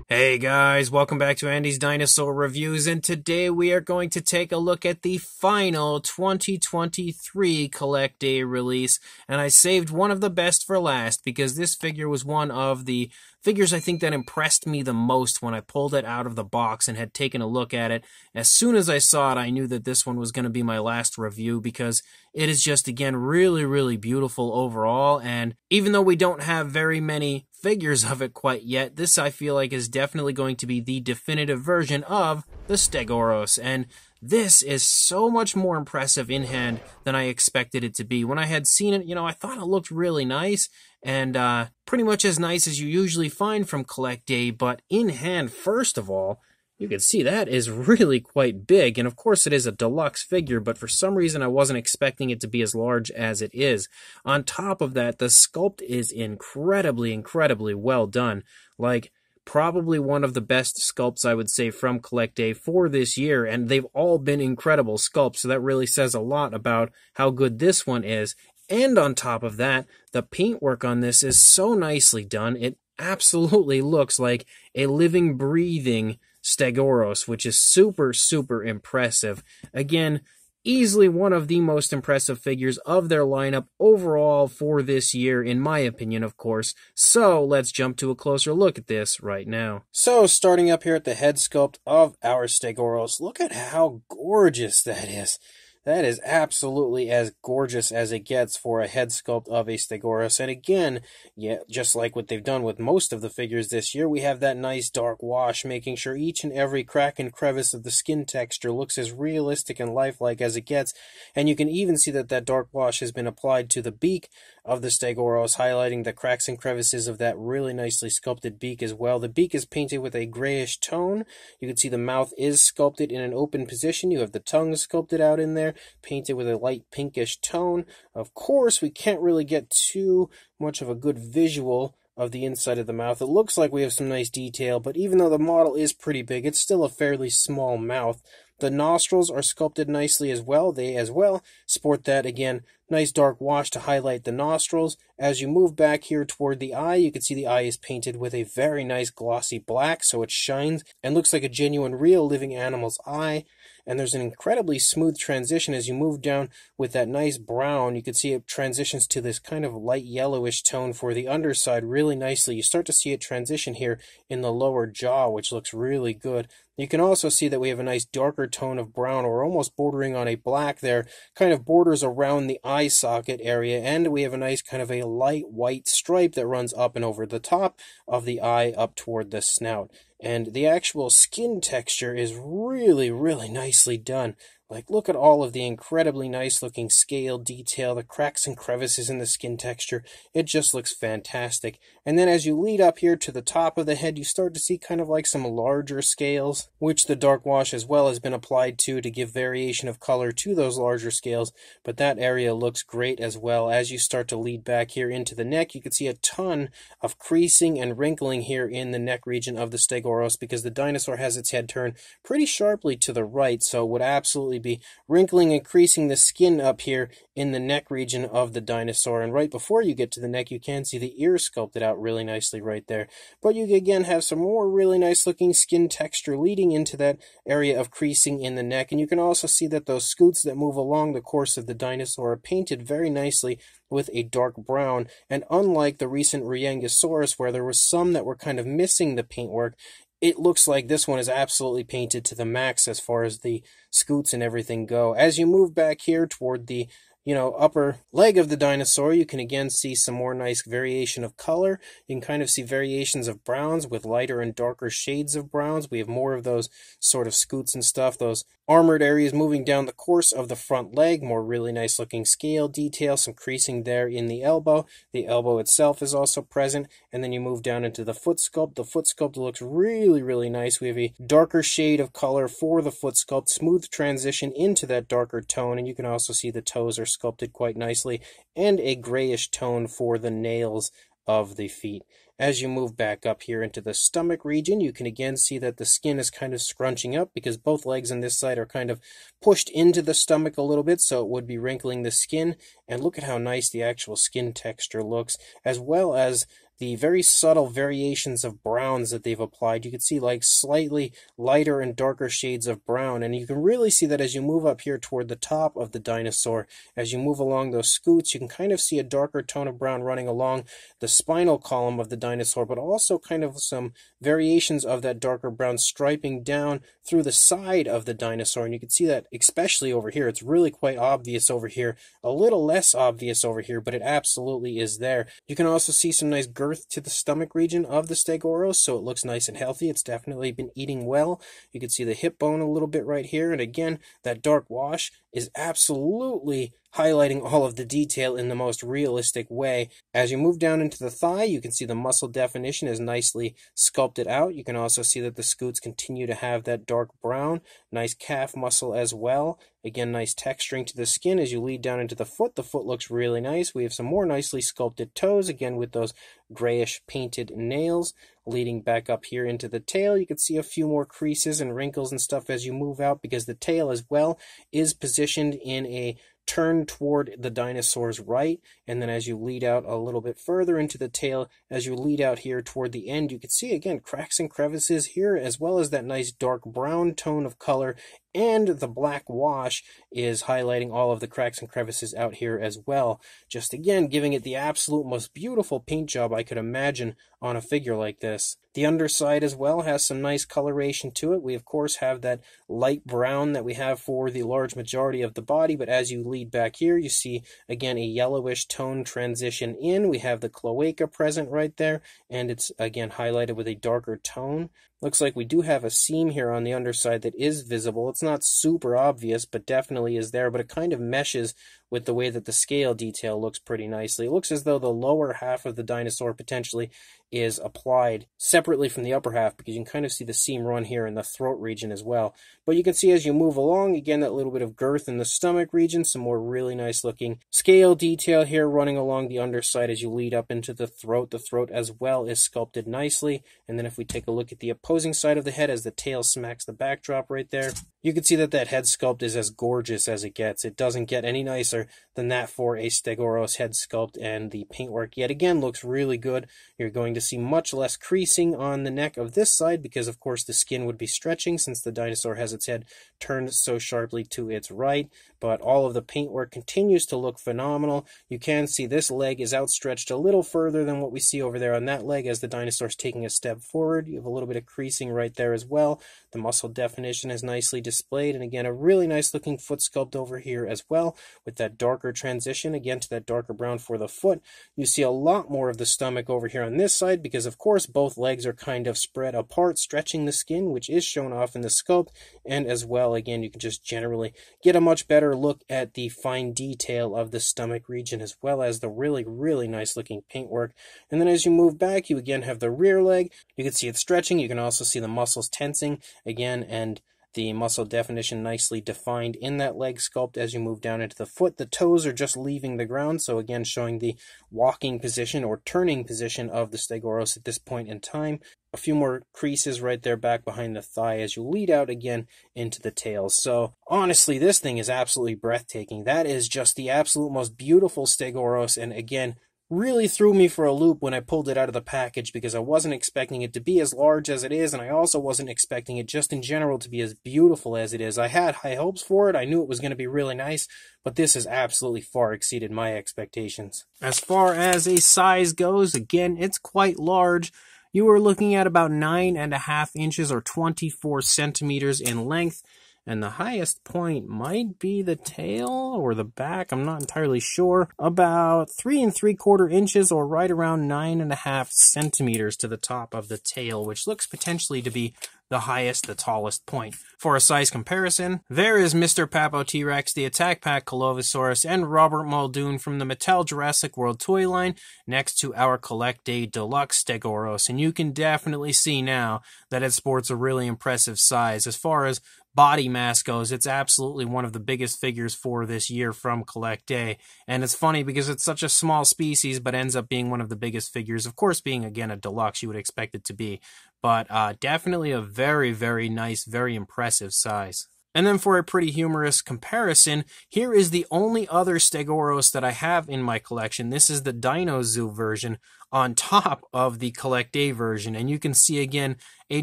Hey guys, welcome back to Andy's Dinosaur Reviews, and today we are going to take a look at the final 2023 Collect Day release, and I saved one of the best for last because this figure was one of the figures I think that impressed me the most when I pulled it out of the box and had taken a look at it. As soon as I saw it, I knew that this one was going to be my last review because it is just, again, really beautiful overall, and even though we don't have very many figures of it quite yet, this I feel like is definitely going to be the definitive version of the Stegouros, and this is so much more impressive in hand than I expected it to be. When I had seen it, I thought it looked really nice, and pretty much as nice as you usually find from Collect Day, but in hand, first of all, you can see that is really quite big, and of course it is a deluxe figure, but for some reason I wasn't expecting it to be as large as it is. On top of that, the sculpt is incredibly well done. Like, probably one of the best sculpts, I would say, from Collect Day for this year, and they've all been incredible sculpts, so that really says a lot about how good this one is. And on top of that, the paintwork on this is so nicely done. It absolutely looks like a living, breathing Stegouros, which is super impressive. Again, easily one of the most impressive figures of their lineup overall for this year, in my opinion, of course. So let's jump to a closer look at this right now. So starting up here at the head sculpt of our Stegouros, look at how gorgeous that is. That is absolutely as gorgeous as it gets for a head sculpt of a Stegouros. And again, yeah, just like what they've done with most of the figures this year, we have that nice dark wash, making sure each and every crack and crevice of the skin texture looks as realistic and lifelike as it gets. And you can even see that that dark wash has been applied to the beak of the Stegouros, highlighting the cracks and crevices of that really nicely sculpted beak as well. The beak is painted with a grayish tone. You can see the mouth is sculpted in an open position. You have the tongue sculpted out in there, painted with a light pinkish tone. Of course, we can't really get too much of a good visual of the inside of the mouth. It looks like we have some nice detail, but even though the model is pretty big, it's still a fairly small mouth. The nostrils are sculpted nicely as well. They as well sport that, again, nice dark wash to highlight the nostrils. As you move back here toward the eye, you can see the eye is painted with a very nice glossy black, so it shines and looks like a genuine, real living animal's eye. And there's an incredibly smooth transition as you move down with that nice brown. You can see it transitions to this kind of light yellowish tone for the underside really nicely. You start to see it transition here in the lower jaw, which looks really good. You can also see that we have a nice darker tone of brown, or almost bordering on a black there, kind of borders around the eye socket area, and we have a nice kind of a light white stripe that runs up and over the top of the eye up toward the snout. And the actual skin texture is really nicely done. Like, look at all of the incredibly nice looking scale detail, the cracks and crevices in the skin texture. It just looks fantastic. And then as you lead up here to the top of the head, you start to see kind of like some larger scales, which the dark wash as well has been applied to give variation of color to those larger scales. But that area looks great as well. As you start to lead back here into the neck, you can see a ton of creasing and wrinkling here in the neck region of the Stegouros, because the dinosaur has its head turned pretty sharply to the right, so would absolutely be wrinkling and creasing the skin up here in the neck region of the dinosaur. And right before you get to the neck, you can see the ear sculpted out really nicely right there. But you again have some more really nice looking skin texture leading into that area of creasing in the neck. And you can also see that those scoots that move along the course of the dinosaur are painted very nicely with a dark brown. And unlike the recent Rheangosaurus, where there was some that were kind of missing the paintwork, it looks like this one is absolutely painted to the max as far as the scoots and everything go. As you move back here toward the upper leg of the dinosaur, you can again see some more nice variation of color. You can kind of see variations of browns with lighter and darker shades of browns. We have more of those sort of scoots and stuff, those armored areas moving down the course of the front leg, more really nice looking scale detail, some creasing there in the elbow. The elbow itself is also present, and then you move down into the foot sculpt. The foot sculpt looks really nice. We have a darker shade of color for the foot sculpt, smooth transition into that darker tone, and you can also see the toes are sculpted quite nicely, and a grayish tone for the nails of the feet. As you move back up here into the stomach region, you can again see that the skin is kind of scrunching up because both legs on this side are kind of pushed into the stomach a little bit, so it would be wrinkling the skin. And look at how nice the actual skin texture looks, as well as the very subtle variations of browns that they've applied. You can see like slightly lighter and darker shades of brown, and you can really see that as you move up here toward the top of the dinosaur. As you move along those scoots, you can kind of see a darker tone of brown running along the spinal column of the dinosaur, but also kind of some variations of that darker brown striping down through the side of the dinosaur. And you can see that especially over here. It's really quite obvious over here, a little less obvious over here, but it absolutely is there. You can also see some nice girth to the stomach region of the Stegouros, so it looks nice and healthy. It's definitely been eating well. You can see the hip bone a little bit right here, and again, that dark wash is absolutely highlighting all of the detail in the most realistic way. As you move down into the thigh, you can see the muscle definition is nicely sculpted out. You can also see that the scoots continue to have that dark brown, nice calf muscle as well. Again, nice texturing to the skin. As you lead down into the foot looks really nice. We have some more nicely sculpted toes, again with those grayish painted nails. Leading back up here into the tail, you can see a few more creases and wrinkles and stuff as you move out, because the tail as well is positioned in a turn toward the dinosaur's right. And then as you lead out a little bit further into the tail, as you lead out here toward the end, you can see again cracks and crevices here, as well as that nice dark brown tone of color, and the black wash is highlighting all of the cracks and crevices out here as well. Just again giving it the absolute most beautiful paint job I could imagine on a figure like this. The underside as well has some nice coloration to it. We of course have that light brown that we have for the large majority of the body, but as you lead back here, you see again a yellowish tone transition in. We have the cloaca present right there, and it's again highlighted with a darker tone. Looks like we do have a seam here on the underside that is visible. It's not super obvious, but definitely is there, but it kind of meshes with the way that the scale detail looks pretty nicely. It looks as though the lower half of the dinosaur potentially is applied separately from the upper half, because you can kind of see the seam run here in the throat region as well. But you can see as you move along, again, that little bit of girth in the stomach region, some more really nice looking scale detail here running along the underside as you lead up into the throat. The throat as well is sculpted nicely. And then if we take a look at the opposing side of the head as the tail smacks the backdrop right there, you can see that that head sculpt is as gorgeous as it gets. It doesn't get any nicer than that for a Stegouros head sculpt, and the paintwork yet again looks really good. You're going to see much less creasing on the neck of this side, because of course the skin would be stretching since the dinosaur has its head turned so sharply to its right, but all of the paintwork continues to look phenomenal. You can see this leg is outstretched a little further than what we see over there on that leg as the dinosaur's taking a step forward. You have a little bit of creasing right there as well. The muscle definition is nicely displayed, and again a really nice looking foot sculpt over here as well with that darker transition again to that darker brown for the foot. You see a lot more of the stomach over here on this side, because of course both legs are kind of spread apart, stretching the skin, which is shown off in the sculpt. And as well, again, you can just generally get a much better look at the fine detail of the stomach region, as well as the really nice looking paintwork. And then as you move back, you again have the rear leg. You can see it stretching. You can also see the muscles tensing again, and the muscle definition nicely defined in that leg sculpt. As you move down into the foot, the toes are just leaving the ground, so again showing the walking position or turning position of the Stegouros at this point in time. A few more creases right there back behind the thigh as you lead out again into the tail. So honestly, this thing is absolutely breathtaking. That is just the absolute most beautiful Stegouros, and again, really threw me for a loop when I pulled it out of the package, because I wasn't expecting it to be as large as it is, and I also wasn't expecting it just in general to be as beautiful as it is. I had high hopes for it. I knew it was going to be really nice, but this has absolutely far exceeded my expectations. As far as a size goes, again, it's quite large. You are looking at about 9.5 inches or 24 centimeters in length. And the highest point might be the tail or the back, I'm not entirely sure. About 3 3/4 inches or right around 9.5 centimeters to the top of the tail, which looks potentially to be the highest, the tallest point. For a size comparison, there is Mr. Papo T-Rex, the Attack Pack Colovisaurus, and Robert Muldoon from the Mattel Jurassic World toy line next to our Collecta Deluxe Stegouros. And you can definitely see now that it sports a really impressive size. As far as body mass goes, it's absolutely one of the biggest figures for this year from Collecta. And it's funny because it's such a small species, but ends up being one of the biggest figures. Of course, being, again, a deluxe, you would expect it to be. But definitely a very nice, very impressive size. And then for a pretty humorous comparison, here is the only other Stegouros that I have in my collection. This is the Dino Zoo version on top of the Collecta version. And you can see again a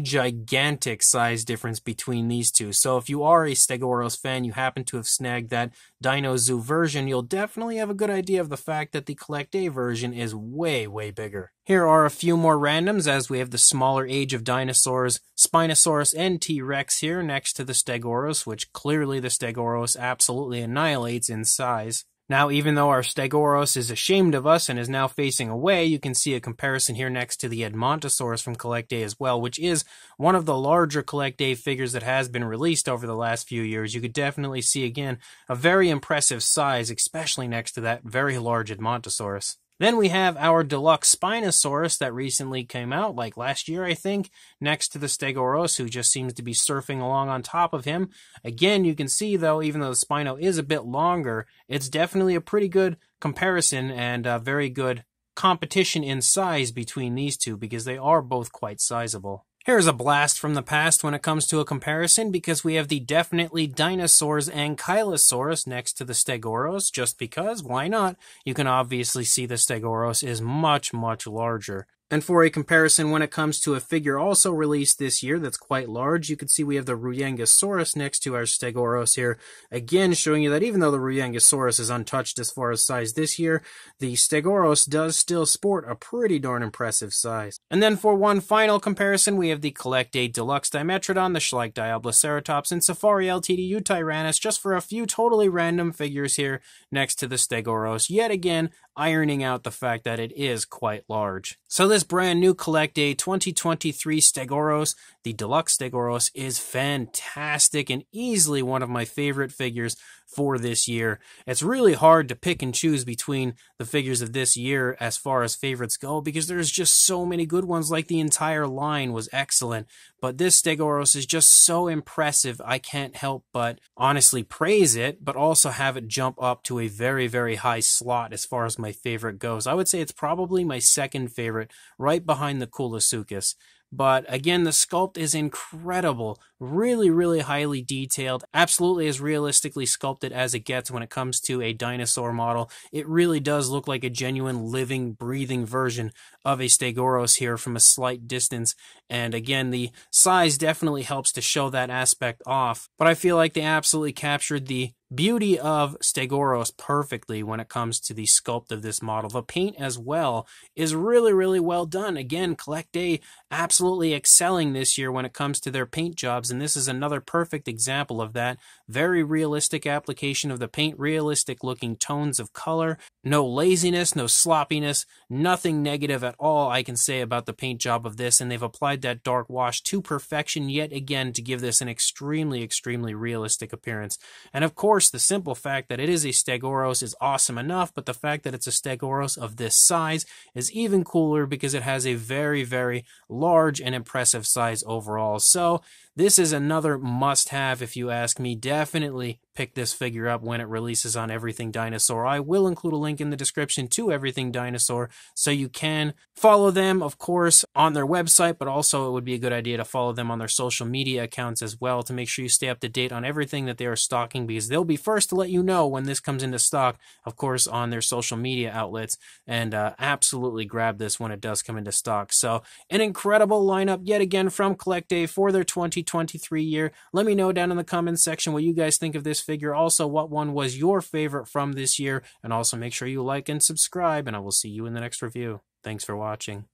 gigantic size difference between these two. So if you are a Stegouros fan, you happen to have snagged that Dino Zoo version, you'll definitely have a good idea of the fact that the Collecta version is way, way bigger. Here are a few more randoms, as we have the smaller Age of Dinosaurs, Spinosaurus and T-Rex here next to the Stegouros, which clearly the Stegouros absolutely annihilates in size. Now, even though our Stegouros is ashamed of us and is now facing away, you can see a comparison here next to the Edmontosaurus from Collecta as well, which is one of the larger Collecta figures that has been released over the last few years. You could definitely see, again, a very impressive size, especially next to that very large Edmontosaurus. Then we have our Deluxe Spinosaurus that recently came out, like last year, I think, next to the Stegouros, who just seems to be surfing along on top of him. Again, you can see, though, even though the Spino is a bit longer, it's definitely a pretty good comparison and a very good competition in size between these two, because they are both quite sizable. Here's a blast from the past when it comes to a comparison, because we have the Definitely Dinosaurs Ankylosaurus next to the Stegouros, just because, why not? You can obviously see the Stegouros is much, much larger. And for a comparison when it comes to a figure also released this year that's quite large, you can see we have the Ruyengasaurus next to our Stegouros here. Again, showing you that even though the Ruyengasaurus is untouched as far as size this year, the Stegouros does still sport a pretty darn impressive size. And then for one final comparison, we have the Collecta Deluxe Dimetrodon, the Schleich-Diabloceratops, and Safari Ltd Utyrannus, just for a few totally random figures here next to the Stegouros, yet again ironing out the fact that it is quite large. So this brand new Collecta 2023 Stegouros, the Deluxe Stegouros, is fantastic and easily one of my favorite figures for this year. It's really hard to pick and choose between the figures of this year as far as favorites go, because there's just so many good ones. Like the entire line was excellent, but this Stegouros is just so impressive. I can't help but honestly praise it, but also have it jump up to a very, very high slot as far as my favorite goes. I would say it's probably my second favorite, right behind the Koolasuchus. But again, the sculpt is incredible, really, really highly detailed, absolutely as realistically sculpted as it gets when it comes to a dinosaur model. It really does look like a genuine living, breathing version of a Stegouros here from a slight distance. And again, the size definitely helps to show that aspect off. But I feel like they absolutely captured the beauty of Stegouros perfectly when it comes to the sculpt of this model. The paint as well is really, really well done. Again, Collecta absolutely excelling this year when it comes to their paint jobs, and this is another perfect example of that. Very realistic application of the paint, realistic looking tones of color, no laziness, no sloppiness, nothing negative at all I can say about the paint job of this, and they've applied that dark wash to perfection yet again to give this an extremely, extremely realistic appearance. And of course, the simple fact that it is a Stegouros is awesome enough, but the fact that it's a Stegouros of this size is even cooler because it has a very, very large and impressive size overall. So this is another must-have if you ask me. Definitely pick this figure up when it releases on Everything Dinosaur. I will include a link in the description to Everything Dinosaur so you can follow them, of course, on their website, but also it would be a good idea to follow them on their social media accounts as well to make sure you stay up to date on everything that they are stocking, because they'll be first to let you know when this comes into stock, of course, on their social media outlets, and absolutely grab this when it does come into stock. So an incredible lineup yet again from Collecta for their 2023 year. Let me know down in the comments section what you guys think of this figure. Also, what one was your favorite from this year, and also make sure you like and subscribe, and I will see you in the next review. Thanks for watching.